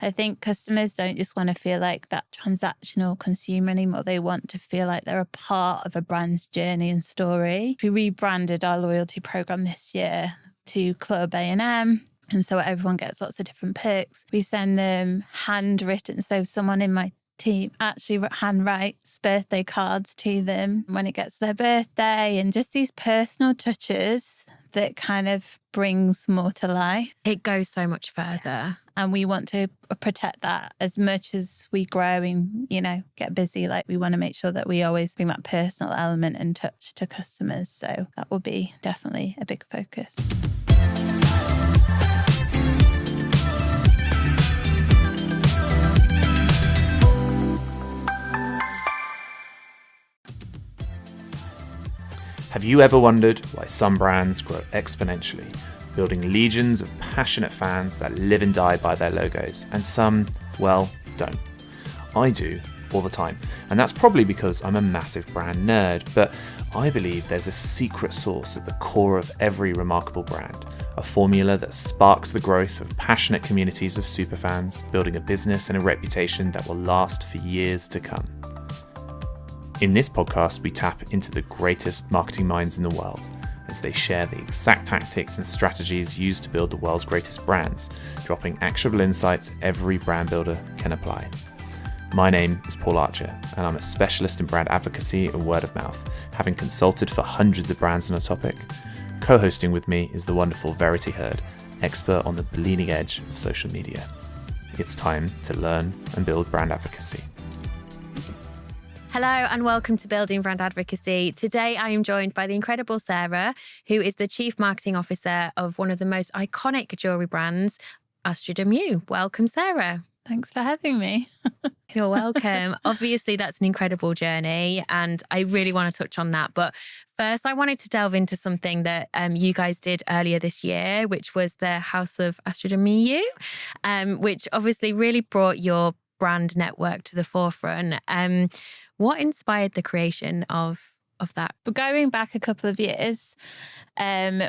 I think customers don't just want to feel like that transactional consumer anymore. They want to feel like they're a part of a brand's journey and story. We rebranded our loyalty program this year to Club A&M. And so everyone gets lots of different perks. We send them handwritten. So someone in my team actually handwrites birthday cards to them when it gets their birthday, and just these personal touches that kind of brings more to life. It goes so much further. And we want to protect that as much as we grow and, get busy. Like, we want to make sure that we always bring that personal element and touch to customers. So that will be definitely a big focus. Have you ever wondered why some brands grow exponentially, building legions of passionate fans that live and die by their logos, and some, well, don't? I do, all the time, and that's probably because I'm a massive brand nerd, but I believe there's a secret sauce at the core of every remarkable brand, a formula that sparks the growth of passionate communities of superfans, building a business and a reputation that will last for years to come. In this podcast, we tap into the greatest marketing minds in the world as they share the exact tactics and strategies used to build the world's greatest brands, dropping actionable insights every brand builder can apply. My name is Paul Archer, and I'm a specialist in brand advocacy and word of mouth, having consulted for hundreds of brands on a topic. Co-hosting with me is the wonderful Verity, expert on the bleeding edge of social media. It's time to learn and build brand advocacy. Hello and welcome to Building Brand Advocacy. Today I am joined by the incredible Sarah, who is the Chief Marketing Officer of one of the most iconic jewellery brands, Astrid Miyu. Welcome, Sarah. Thanks for having me. You're welcome. Obviously, that's an incredible journey and I really want to touch on that. But first, I wanted to delve into something that you guys did earlier this year, which was the House of Astrid Miyu, which obviously really brought your brand network to the forefront. What inspired the creation of that? But going back a couple of years,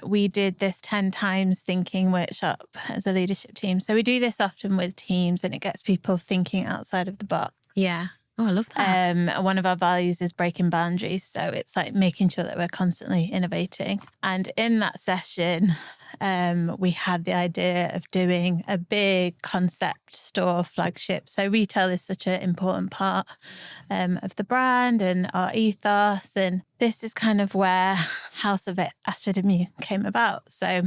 we did this 10 times thinking workshop as a leadership team. So we do this often with teams and it gets people thinking outside of the box. Yeah. Oh, I love that. One of our values is breaking boundaries. So it's like making sure that we're constantly innovating. And in that session, we had the idea of doing a big concept store flagship. So retail is such an important part of the brand and our ethos. And this is kind of where House of Astrid Miyu came about. So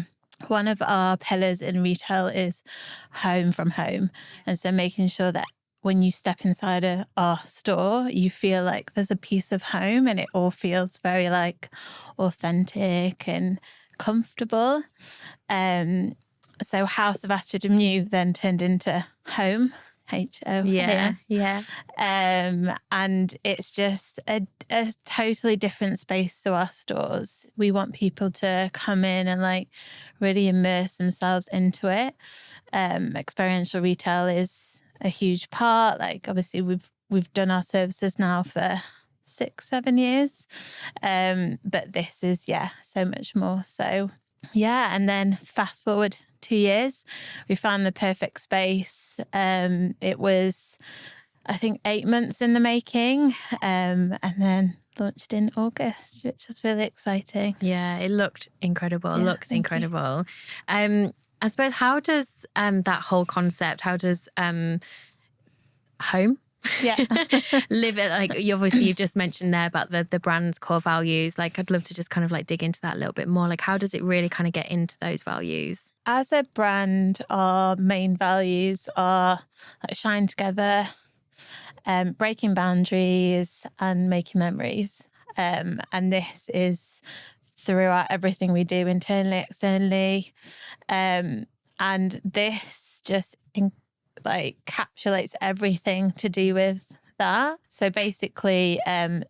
one of our pillars in retail is home from home. And so making sure that when you step inside our store, you feel like there's a piece of home and it all feels very like authentic and comfortable. So House of Astrid Miyu then turned into home, H-O. Yeah. And it's just a totally different space to our stores. We want people to come in and like really immerse themselves into it. Experiential retail is a huge part. Like obviously we've done our services now for 6-7 years. But this is, so much more. So and then fast forward 2 years, we found the perfect space. It was, I think, 8 months in the making, and then launched in August, which was really exciting. Yeah, it looked incredible. It looks incredible. I suppose, how does that whole concept, how does home live it? Like you've just mentioned there about the brand's core values. Like I'd love to just kind of like dig into that a little bit more. Like how does it really kind of get into those values? As a brand, our main values are like shine together, breaking boundaries and making memories. And this is throughout everything we do internally, externally. And this just encapsulates everything to do with that. So basically,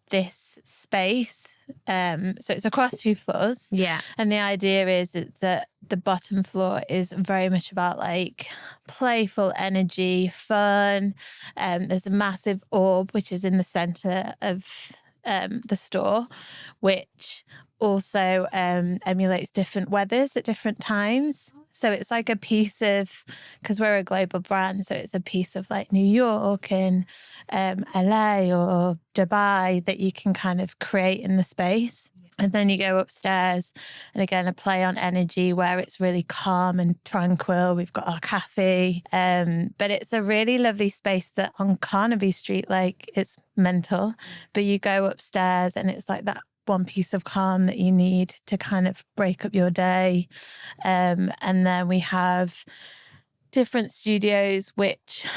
this space, so it's across 2 floors. Yeah. And the idea is that the bottom floor is very much about like playful energy, fun. There's a massive orb, which is in the center of the store, which also emulates different weathers at different times. So it's like a piece of, because we're a global brand, so it's a piece of like New York and LA or Dubai that you can kind of create in the space. And then you go upstairs and again, a play on energy where it's really calm and tranquil. We've got our cafe. But it's a really lovely space that on Carnaby Street, like it's mental. But you go upstairs and it's like that one piece of calm that you need to kind of break up your day. And then we have different studios which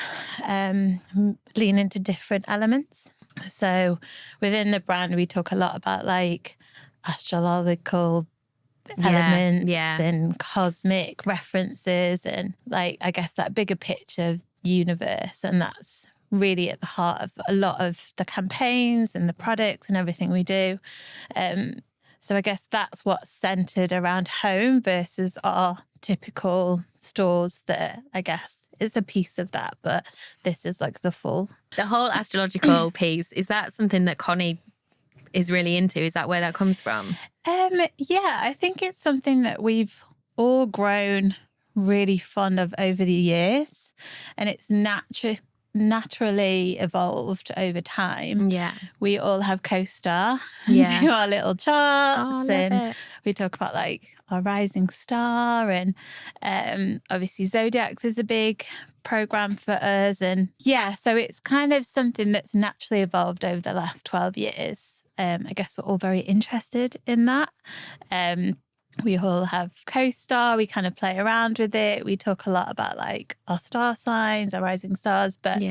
lean into different elements. So within the brand, we talk a lot about like astrological elements and cosmic references and like, I guess that bigger picture universe. And that's really at the heart of a lot of the campaigns and the products and everything we do. So I guess that's what's centered around home versus our typical stores that I guess is a piece of that, but this is like the full. The whole astrological piece, is that something that Connie is really into? Is that where that comes from? Yeah, I think it's something that we've all grown really fond of over the years, and it's naturally evolved over time. Yeah. We all have co-star and do our little charts, and it. we talk about like our rising star, and obviously Zodiacs is a big program for us. And yeah, so it's kind of something that's naturally evolved over the last 12 years. I guess we're all very interested in that. We all have co-star, we kind of play around with it. We talk a lot about like our star signs, our rising stars, but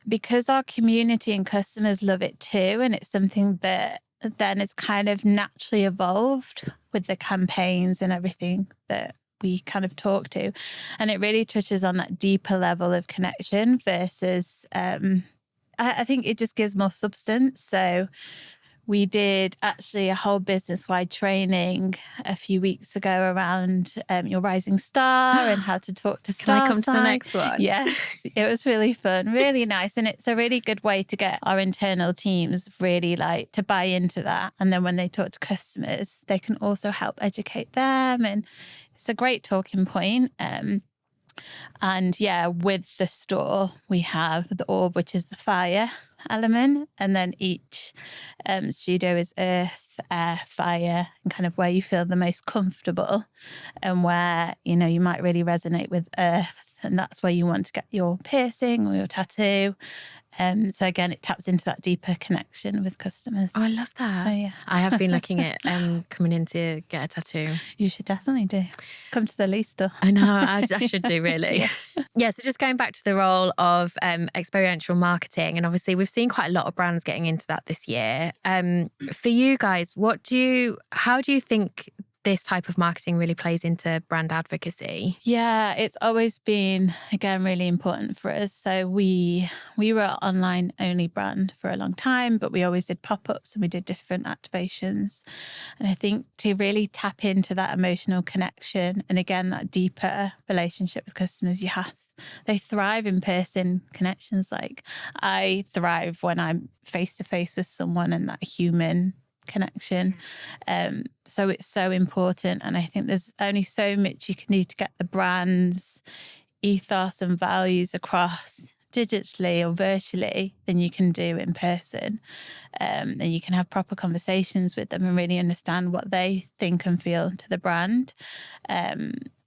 because our community and customers love it too, and it's something that then it's kind of naturally evolved with the campaigns and everything that we kind of talk to. And it really touches on that deeper level of connection versus, I think it just gives more substance. So we did actually a whole business-wide training a few weeks ago around your rising star and how to talk to star Can I come sign. to the next one? Yes, it was really fun, really nice. And it's a really good way to get our internal teams really like to buy into that. And then when they talk to customers, they can also help educate them. And it's a great talking point. And yeah, with the store, we have the orb, which is the fire element. And then each studio is earth, air, fire, and kind of where you feel the most comfortable and where, you know, you might really resonate with earth. And that's where you want to get your piercing or your tattoo. So again, it taps into that deeper connection with customers. Oh, I love that. So yeah. I have been looking at coming in to get a tattoo. You should definitely do. Come to the Lee store. I know, I should do really. Yeah, so just going back to the role of experiential marketing, and obviously we've seen quite a lot of brands getting into that this year. For you guys, how do you think this type of marketing really plays into brand advocacy? Yeah, it's always been, again, really important for us. So we were an online only brand for a long time, but we always did pop-ups and we did different activations. And I think to really tap into that emotional connection and again, that deeper relationship with customers, they thrive in person connections. Like I thrive when I'm face to face with someone and that human connection. So it's so important. And I think there's only so much you can do to get the brand's ethos and values across digitally or virtually than you can do in person. And you can have proper conversations with them and really understand what they think and feel to the brand.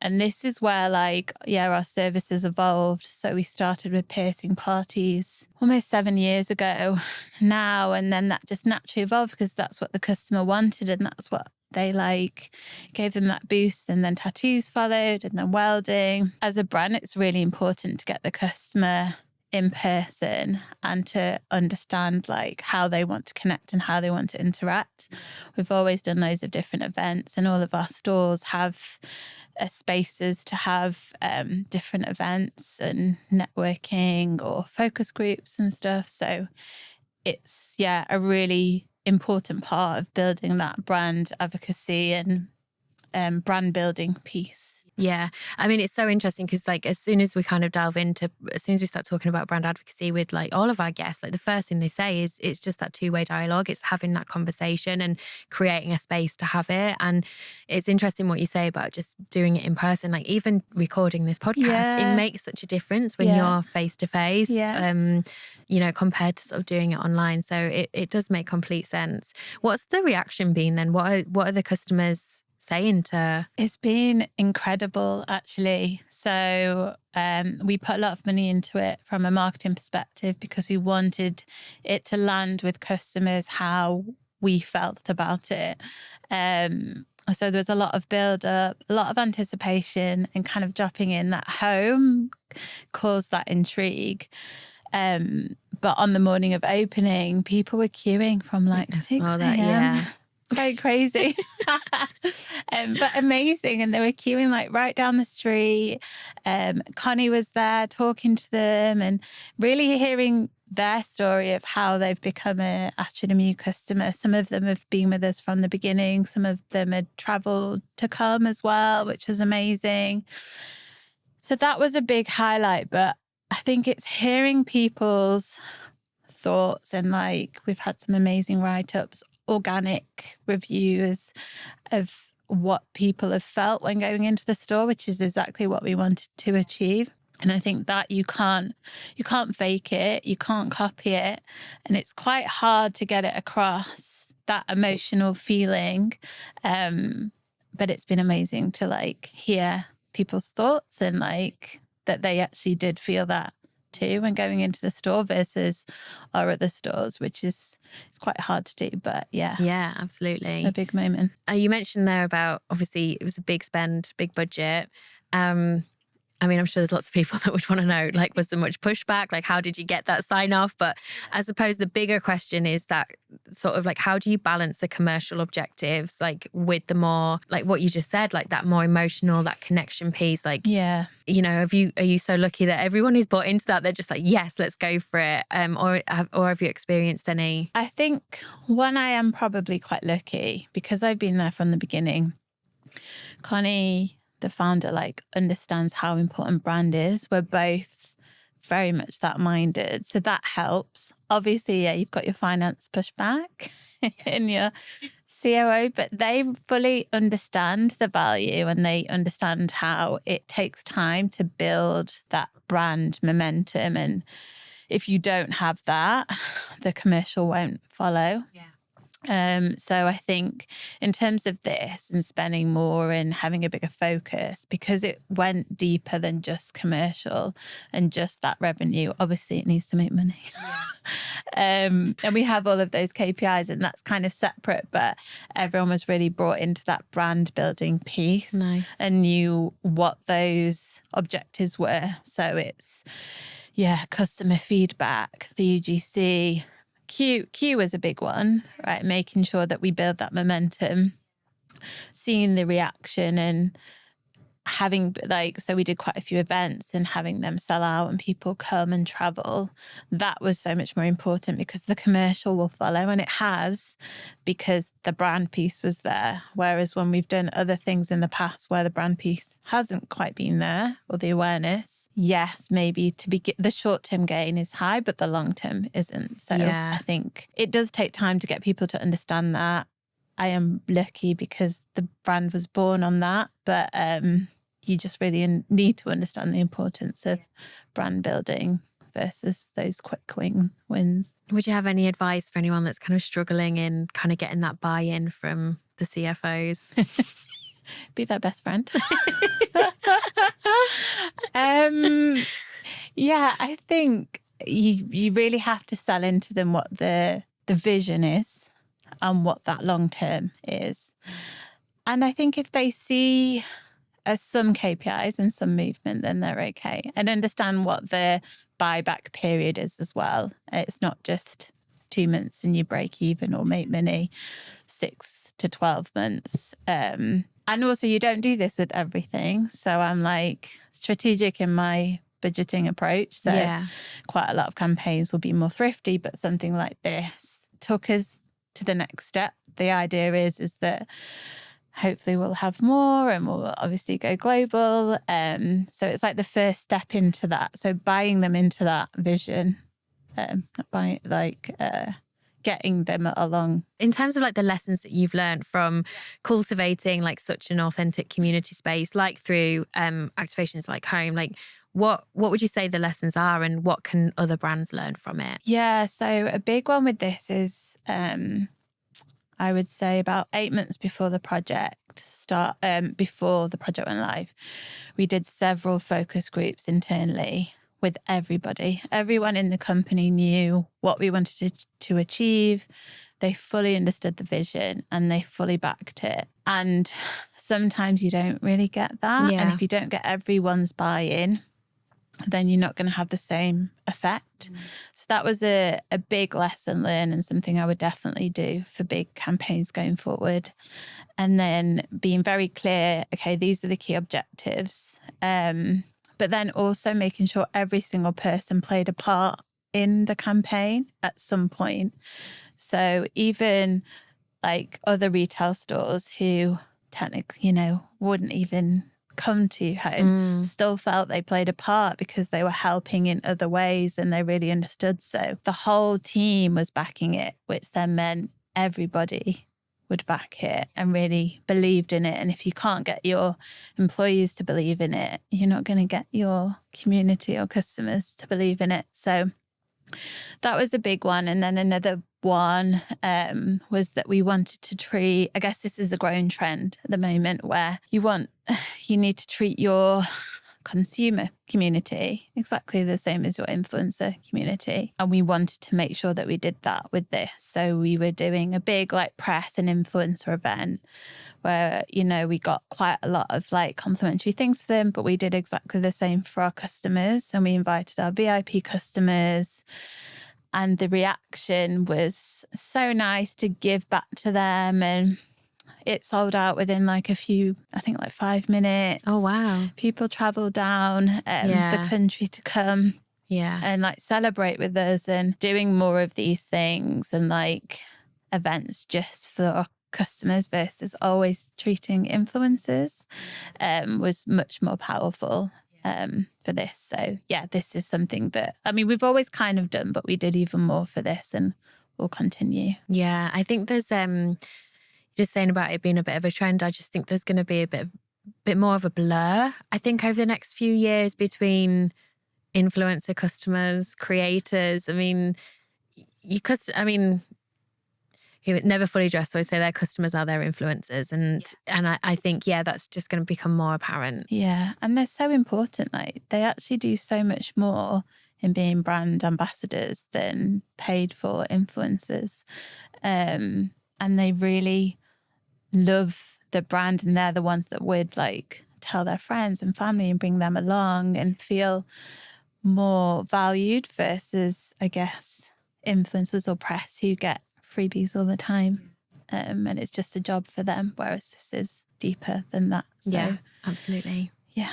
And this is where our services evolved. So we started with piercing parties almost 7 years ago now. And then that just naturally evolved because that's what the customer wanted. And that's what they gave them that boost. And then tattoos followed and then welding. As a brand, it's really important to get the customer in person and to understand how they want to connect and how they want to interact. We've always done loads of different events and all of our stores have spaces to have different events and networking or focus groups and stuff. So it's, a really important part of building that brand advocacy and brand building piece. Yeah. I mean, it's so interesting because like as soon as we start talking about brand advocacy with like all of our guests, like the first thing they say is it's just that two-way dialogue. It's having that conversation and creating a space to have it. And it's interesting what you say about just doing it in person, like even recording this podcast, it makes such a difference when you're face to face, compared to sort of doing it online. So it does make complete sense. What's the reaction been then? What are the customers saying to? It's been incredible, actually. So we put a lot of money into it from a marketing perspective because we wanted it to land with customers how we felt about it. So there was a lot of build up, a lot of anticipation, and kind of dropping in that home caused that intrigue. But on the morning of opening, people were queuing from like 6 a.m. Very crazy, but amazing. And they were queuing like right down the street. Connie was there talking to them and really hearing their story of how they've become a Astrid Miyu customer. Some of them have been with us from the beginning. Some of them had travelled to come as well, which was amazing. So that was a big highlight. But I think it's hearing people's thoughts, and like we've had some amazing write-ups, organic reviews of what people have felt when going into the store, which is exactly what we wanted to achieve. And I think that you can't fake it, you can't copy it, and it's quite hard to get it across, that emotional feeling. But it's been amazing to like hear people's thoughts and like that they actually did feel that too when going into the store versus our other stores, which is it's quite hard to do, but yeah, absolutely, a big moment. You mentioned there about obviously it was a big spend, big budget. I mean, I'm sure there's lots of people that would want to know, like, was there much pushback? Like, how did you get that sign off? But I suppose the bigger question is that sort of like, how do you balance the commercial objectives, like with the more, like what you just said, like that more emotional, that connection piece? Like, are you so lucky that everyone who's bought into that, they're just like, yes, let's go for it? Or have you experienced any? I think one, I am probably quite lucky because I've been there from the beginning. Connie, the founder, like understands how important brand is. We're both very much that minded. So that helps. Obviously, you've got your finance pushback in your COO, but they fully understand the value and they understand how it takes time to build that brand momentum. And if you don't have that, the commercial won't follow. So I think in terms of this and spending more and having a bigger focus, because it went deeper than just commercial and just that revenue, obviously it needs to make money. And we have all of those KPIs and that's kind of separate, but everyone was really brought into that brand building piece and knew what those objectives were. So it's, customer feedback, the UGC, Q was a big one, right? Making sure that we build that momentum, seeing the reaction and having so we did quite a few events and having them sell out and people come and travel. That was so much more important because the commercial will follow, and it has because the brand piece was there. Whereas when we've done other things in the past where the brand piece hasn't quite been there or the awareness, yes, maybe the short-term gain is high, but the long-term isn't. So I think it does take time to get people to understand that. I am lucky because the brand was born on that, but you just really need to understand the importance of brand building versus those quick wins. Would you have any advice for anyone that's kind of struggling in kind of getting that buy-in from the CFOs? Be their best friend. I think you really have to sell into them what the vision is and what that long term is. And I think if they see some KPIs and some movement, then they're okay. And understand what the buyback period is as well. It's not just 2 months and you break even or make money, 6 to 12 months. And also you don't do this with everything. So I'm like strategic in my budgeting approach. So quite a lot of campaigns will be more thrifty, but something like this took us to the next step. The idea is that hopefully we'll have more and we'll obviously go global. So it's like the first step into that. So buying them into that vision, getting them along. In terms of like the lessons that you've learned from cultivating like such an authentic community space, like through activations like Home, like what would you say the lessons are and what can other brands learn from it? Yeah, so a big one with this is I would say about 8 months before the project before the project went live, we did several focus groups internally with everybody. Everyone in the company knew what we wanted to achieve. They fully understood the vision and they fully backed it. And sometimes you don't really get that. Yeah. And if you don't get everyone's buy-in, then you're not going to have the same effect. So that was a big lesson learned and something I would definitely do for big campaigns going forward. And then being very clear, okay, these are the key objectives. But then also making sure every single person played a part in the campaign at some point. So even like other retail stores who technically, wouldn't even come to Home, still felt they played a part because they were helping in other ways and they really understood. So the whole team was backing it, which then meant everybody would back it and really believed in it. And if you can't get your employees to believe in it, you're not going to get your community or customers to believe in it. So that was a big one. And then another one was that we wanted to treat, I guess this is a growing trend at the moment, where you need to treat your consumer community exactly the same as your influencer community. And we wanted to make sure that we did that with this. So we were doing a big like press and influencer event where, we got quite a lot of like complimentary things for them, but we did exactly the same for our customers. And we invited our VIP customers. And the reaction was so nice to give back to them. And it sold out within like 5 minutes. Oh, wow. People travel down the country to come and like celebrate with us, and doing more of these things and like events just for our customers versus always treating influencers was much more powerful for this. So this is something that, we've always kind of done, but we did even more for this and we'll continue. Yeah, I think there's just saying about it being a bit of a trend, I just think there's going to be a bit more of a blur, I think, over the next few years between influencer customers, creators. Who never fully dressed, so I say their customers are their influencers. And I think, that's just going to become more apparent. Yeah, and they're so important. Like, they actually do so much more in being brand ambassadors than paid for influencers. And they really love the brand, and they're the ones that would like tell their friends and family and bring them along and feel more valued versus, I guess, influencers or press who get freebies all the time. And it's just a job for them, whereas this is deeper than that. So, yeah, absolutely. Yeah.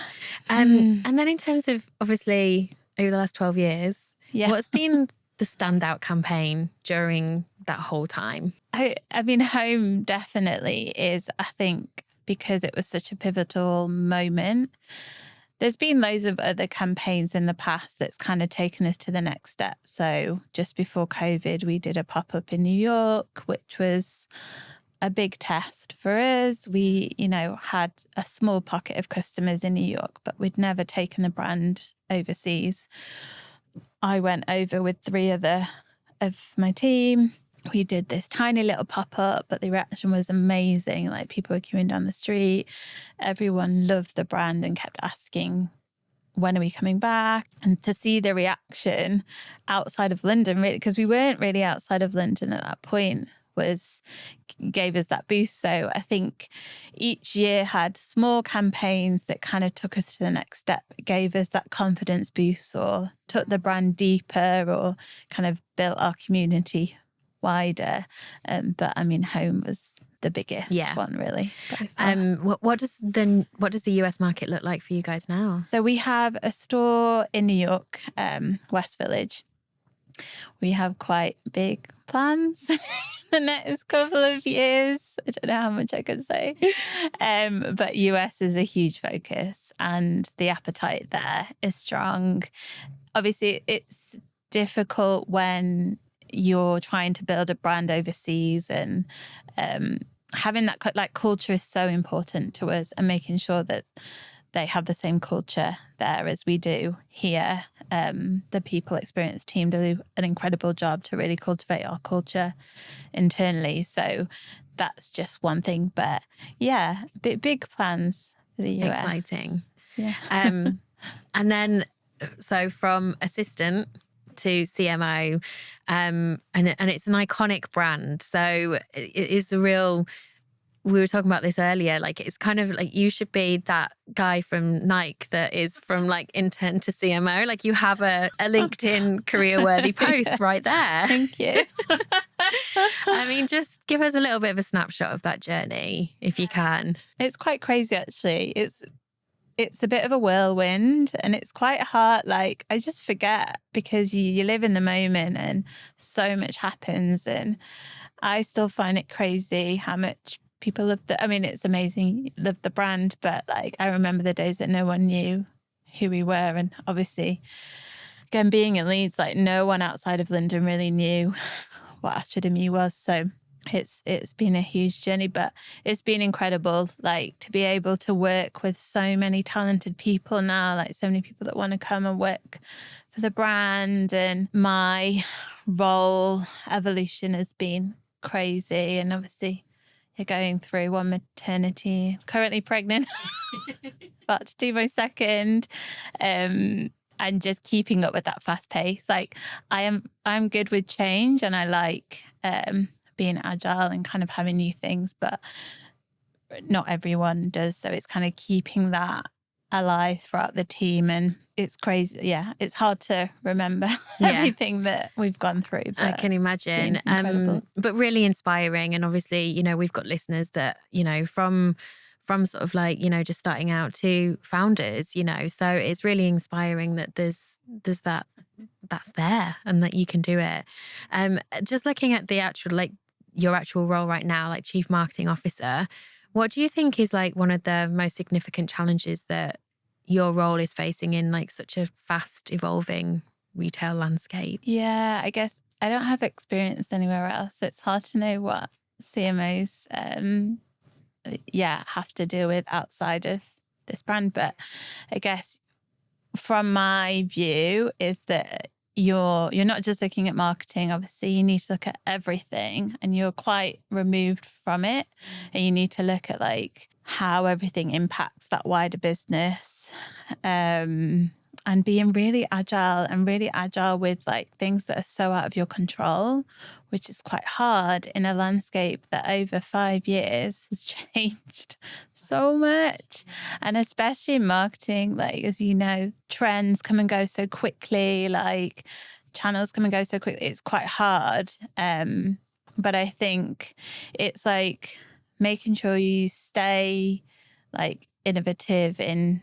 And then in terms of, obviously, over the last 12 years, what's been the standout campaign during that whole time? Home definitely is, I think, because it was such a pivotal moment. There's been loads of other campaigns in the past that's kind of taken us to the next step. So just before COVID, we did a pop-up in New York, which was a big test for us. We, had a small pocket of customers in New York, but we'd never taken the brand overseas. I went over with 3 other of my team. We did this tiny little pop-up, but the reaction was amazing. Like, people were queuing down the street. Everyone loved the brand and kept asking, when are we coming back? And to see the reaction outside of London, really, because we weren't really outside of London at that point, gave us that boost. So I think each year had small campaigns that kind of took us to the next step. It gave us that confidence boost, or took the brand deeper, or kind of built our community wider. But Home was the biggest one, really. What does the US market look like for you guys now? So we have a store in New York, West Village. We have quite big plans the next couple of years. I don't know how much I can say. But US is a huge focus and the appetite there is strong. Obviously, it's difficult when you're trying to build a brand overseas, and having that culture is so important to us, and making sure that they have the same culture there as we do here. The people experience team do an incredible job to really cultivate our culture internally. So that's just one thing. But yeah, big plans for the US. Exciting. Yeah. And then, so from assistant to CMO, and it's an iconic brand. So it is the real. We were talking about this earlier, like it's kind of like you should be that guy from Nike that is from like intern to CMO. Like you have a LinkedIn career-worthy post right there. Thank you. I mean, just give us a little bit of a snapshot of that journey, if you can. It's quite crazy, actually. It's a bit of a whirlwind, and it's quite hard. Like I just forget because you live in the moment and so much happens, and I still find it crazy how much people love it's amazing, love the brand, but like I remember the days that no one knew who we were. And obviously, again, being in Leeds, like no one outside of London really knew what Astrid Miyu was. So it's been a huge journey, but it's been incredible, like to be able to work with so many talented people now, like so many people that want to come and work for the brand. And my role evolution has been crazy. And obviously you're going through one maternity, currently pregnant, about to do my second, and just keeping up with that fast pace. Like I'm good with change, and I like being agile and kind of having new things, but not everyone does. So it's kind of keeping that alive throughout the team. And it's crazy. Yeah, it's hard to remember everything that we've gone through. But I can imagine. But really inspiring. And obviously, you know, we've got listeners that, you know, from sort of like, you know, just starting out to founders, you know, so it's really inspiring that there's that's there and that you can do it. Just looking at the actual, like your actual role right now, like Chief Marketing Officer, what do you think is like one of the most significant challenges that your role is facing in like such a fast evolving retail landscape? Yeah, I guess I don't have experience anywhere else, so it's hard to know what CMOs have to deal with outside of this brand. But I guess from my view is that you're not just looking at marketing. Obviously, you need to look at everything, and you're quite removed from it. And you need to look at like how everything impacts that wider business, and being really agile with like things that are so out of your control, which is quite hard in a landscape that over 5 years has changed so much. And especially in marketing, like, as you know, trends come and go so quickly, like channels come and go so quickly. It's quite hard. But I think it's like making sure you stay like innovative and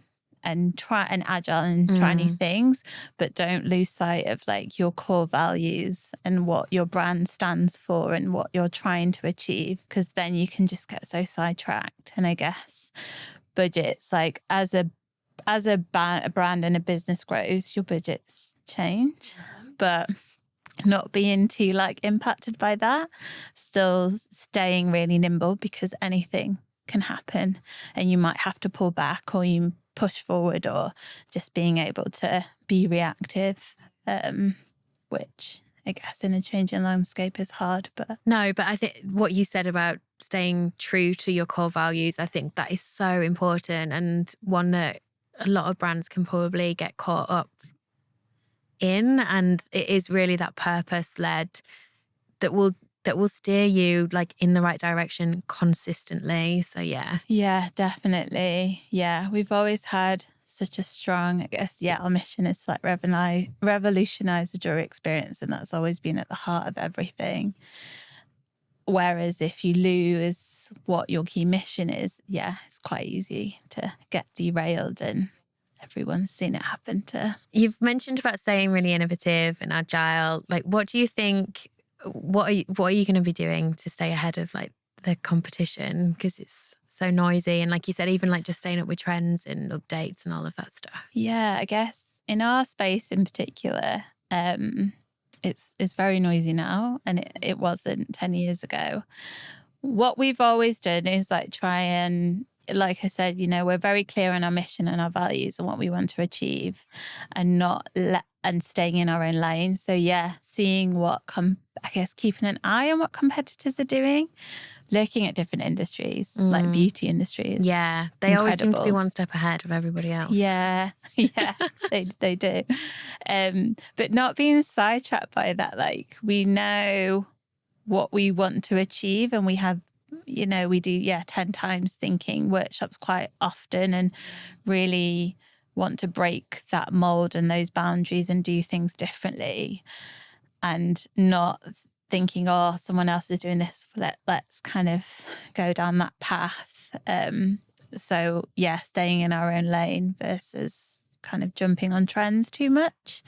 try and agile and try new things, but don't lose sight of like your core values and what your brand stands for and what you're trying to achieve, because then you can just get so sidetracked. And I guess budgets, like as a brand and a business grows, your budgets change, but not being too like impacted by that, still staying really nimble, because anything can happen and you might have to pull back, or you push forward, or just being able to be reactive, which I guess in a changing landscape is hard. But I think what you said about staying true to your core values, I think that is so important, and one that a lot of brands can probably get caught up in. And it is really that purpose led that will steer you like in the right direction consistently. So yeah, definitely. Yeah, we've always had such a strong, I guess, our mission is to like revolutionize the jewelry experience, and that's always been at the heart of everything. Whereas if you lose what your key mission is, it's quite easy to get derailed and everyone's seen it happen to. You've mentioned about staying really innovative and agile. Like, what do you think? What are you going to be doing to stay ahead of like the competition? Because it's so noisy, and like you said, even like just staying up with trends and updates and all of that stuff. Yeah, I guess in our space in particular, it's very noisy now, and it wasn't 10 years ago. What we've always done is like try and, like I said, we're very clear on our mission and our values and what we want to achieve, and and staying in our own lane. So yeah, seeing I guess keeping an eye on what competitors are doing, looking at different industries, like beauty industries. Yeah, they always seem to be one step ahead of everybody else. Yeah, they do. But not being sidetracked by that. Like, we know what we want to achieve, and we have, we do 10 times thinking workshops quite often, and really want to break that mold and those boundaries and do things differently, and not thinking, oh, someone else is doing this, let's kind of go down that path. So yeah, staying in our own lane versus kind of jumping on trends too much.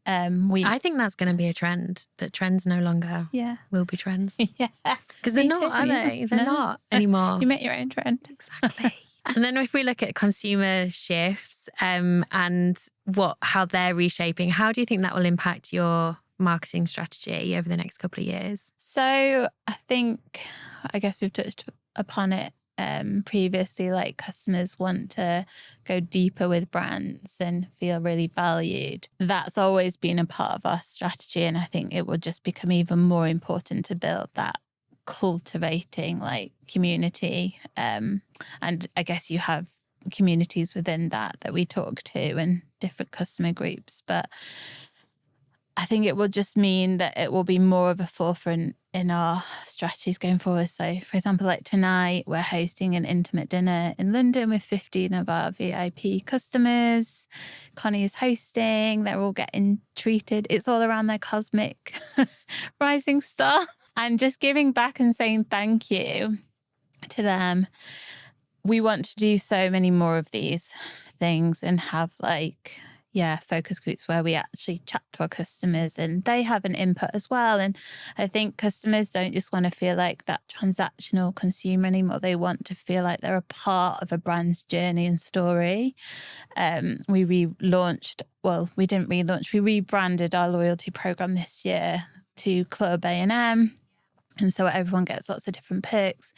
I think that's going to be a trend, that trends no longer will be trends. Yeah. Because they're not, are they? They're not anymore. You make your own trend. Exactly. And then if we look at consumer shifts and how they're reshaping, how do you think that will impact your marketing strategy over the next couple of years? So I guess we've touched upon it previously, like customers want to go deeper with brands and feel really valued. That's always been a part of our strategy, and I think it will just become even more important to build that cultivating like community. And I guess you have communities within that we talk to, and different customer groups, but I think it will just mean that it will be more of a forefront in our strategies going forward. So, for example, like tonight, we're hosting an intimate dinner in London with 15 of our VIP customers. Connie is hosting. They're all getting treated. It's all around their cosmic rising star. And just giving back and saying thank you to them. We want to do so many more of these things and have focus groups where we actually chat to our customers and they have an input as well. And I think customers don't just want to feel like that transactional consumer anymore. They want to feel like they're a part of a brand's journey and story. We rebranded our loyalty program this year to Club A&M. And so everyone gets lots of different perks.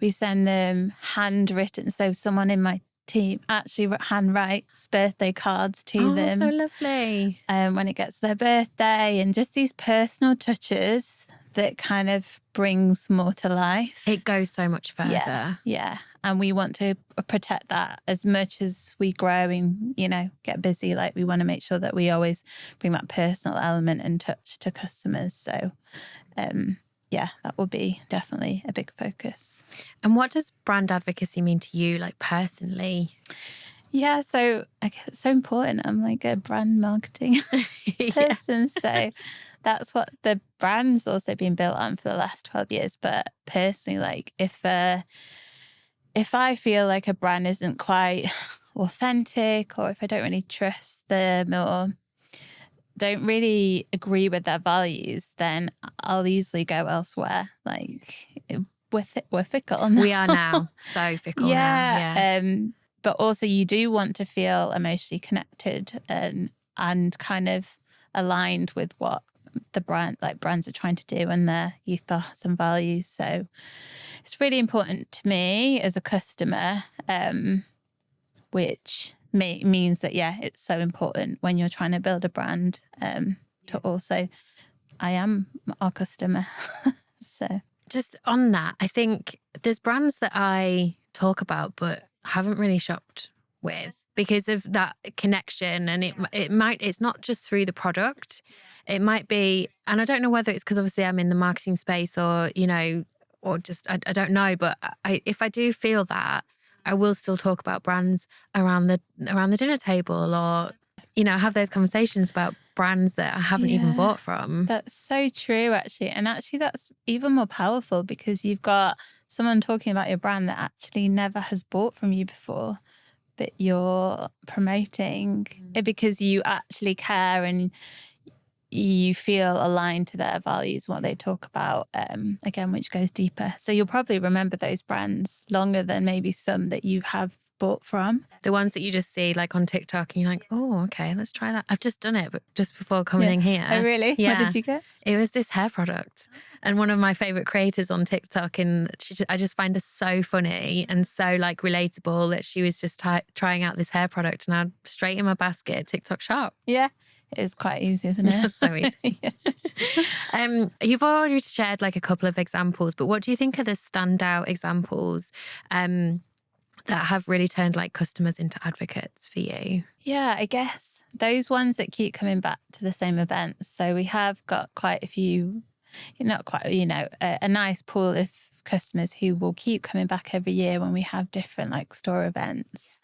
We send them handwritten. So someone in my team actually handwrites birthday cards to them. Oh, so lovely. When it gets their birthday, and just these personal touches that kind of brings more to life. It goes so much further. Yeah. And we want to protect that as much as we grow and, get busy. Like, we want to make sure that we always bring that personal element and touch to customers. So, that will be definitely a big focus. And what does brand advocacy mean to you, like personally? Yeah, so I guess it's so important. I'm like a brand marketing person. So that's what the brand's also been built on for the last 12 years. But personally, like if I feel like a brand isn't quite authentic, or if I don't really trust them or don't really agree with their values, then I'll easily go elsewhere. Like, we're fickle now. We are now so fickle now. Yeah. But also you do want to feel emotionally connected and kind of aligned with what the brands are trying to do and their ethos and values. So it's really important to me as a customer, which means that, it's so important when you're trying to build a brand to also, I am our customer. So just on that, I think there's brands that I talk about but haven't really shopped with because of that connection. And it's not just through the product. It might be, and I don't know whether it's because obviously I'm in the marketing space or, or just, I don't know. But if I do feel that, I will still talk about brands around the dinner table, or, have those conversations about brands that I haven't even bought from. That's so true, actually. And actually that's even more powerful because you've got someone talking about your brand that actually never has bought from you before, that you're promoting, because you actually care and you feel aligned to their values, what they talk about, again, which goes deeper. So you'll probably remember those brands longer than maybe some that you have bought from. The ones that you just see like on TikTok and you're like, oh, okay, let's try that. I've just done it, but just before coming in here. Oh, really? Yeah. What did you get? It was this hair product. And one of my favorite creators on TikTok, and I just find her so funny and so like relatable, that she was just trying out this hair product, and I'm straight in my basket, TikTok shop. Yeah. It's quite easy, isn't it? It's so easy. You've already shared like a couple of examples, but what do you think are the standout examples that have really turned like customers into advocates for you? Yeah, I guess those ones that keep coming back to the same events. So we have got quite a few, not quite, a nice pool of customers who will keep coming back every year when we have different like store events,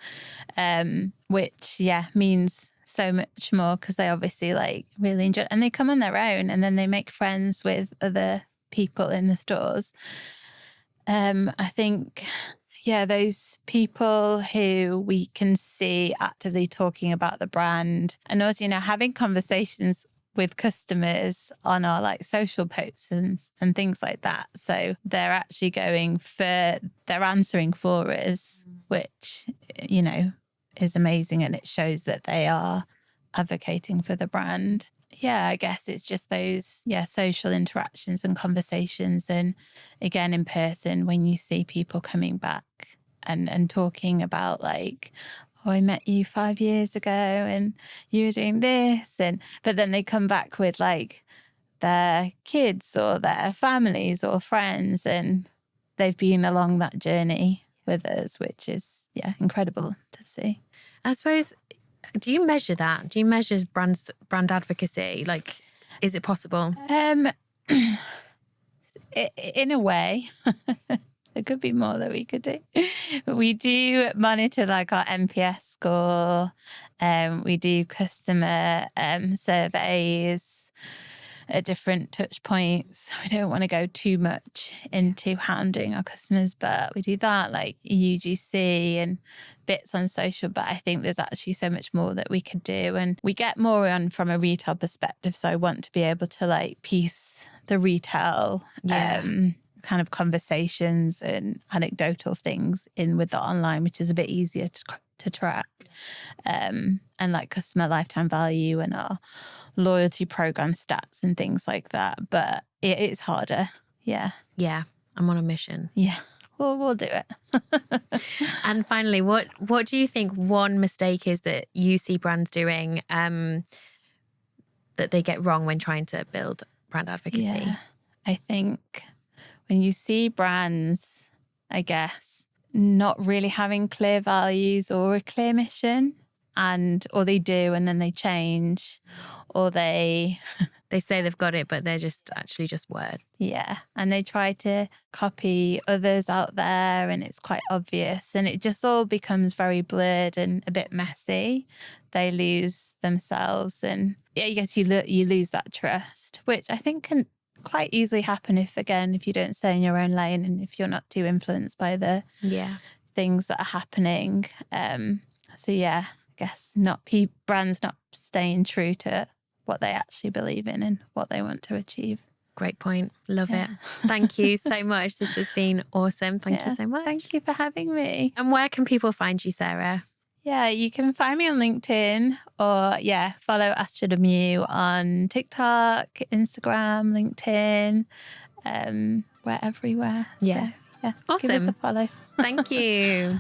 which means so much more, because they obviously like really enjoy it, and they come on their own and then they make friends with other people in the stores. I think those people who we can see actively talking about the brand, and also, having conversations with customers on our like social posts and things like that. So they're actually they're answering for us, which, is amazing. And it shows that they are advocating for the brand. Yeah, I guess it's just those, social interactions and conversations. And again, in person, when you see people coming back and talking about like, oh, I met you 5 years ago and you were doing this. But then they come back with like their kids or their families or friends, and they've been along that journey with us, which is, incredible to see. I suppose, do you measure that? Do you measure brand advocacy? Like, is it possible? In a way, there could be more that we could do. We do monitor like our NPS score. We do customer surveys at different touch points. We don't want to go too much into hounding our customers, but we do that, like UGC and bits on social. But I think there's actually so much more that we could do, and we get more on from a retail perspective. So I want to be able to like piece the retail kind of conversations and anecdotal things in with the online, which is a bit easier to track, and like customer lifetime value and our loyalty program stats and things like that. But it's harder. Yeah, I'm on a mission. We'll do it. And finally, what do you think one mistake is that you see brands doing that they get wrong when trying to build brand advocacy? I think when you see brands, I guess, not really having clear values or a clear mission, or they do and then they change, or they say they've got it, but they're just words. Yeah. And they try to copy others out there, and it's quite obvious, and it just all becomes very blurred and a bit messy. They lose themselves, and I guess you lose that trust, which I think can quite easily happen if you don't stay in your own lane and if you're not too influenced by the things that are happening. I guess brands not staying true to what they actually believe in and what they want to achieve. Great point. Love it. Thank you so much. This has been awesome. Thank you so much. Thank you for having me. And where can people find you, Sarah? Yeah, you can find me on LinkedIn, or follow Astrid Miyu on TikTok, Instagram, LinkedIn. We're everywhere. Yeah. So, awesome. Give us a follow. Thank you.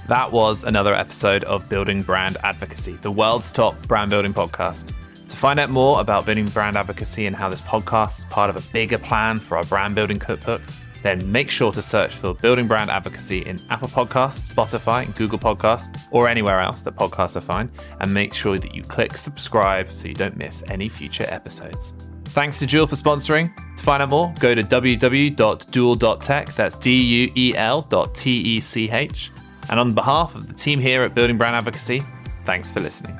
That was another episode of Building Brand Advocacy, the world's top brand building podcast. To find out more about building brand advocacy and how this podcast is part of a bigger plan for our brand building cookbook, then make sure to search for Building Brand Advocacy in Apple Podcasts, Spotify, Google Podcasts, or anywhere else that podcasts are found, and make sure that you click subscribe so you don't miss any future episodes. Thanks to Duel for sponsoring. To find out more, go to www.duel.tech, that's duel.tech. And on behalf of the team here at Building Brand Advocacy, thanks for listening.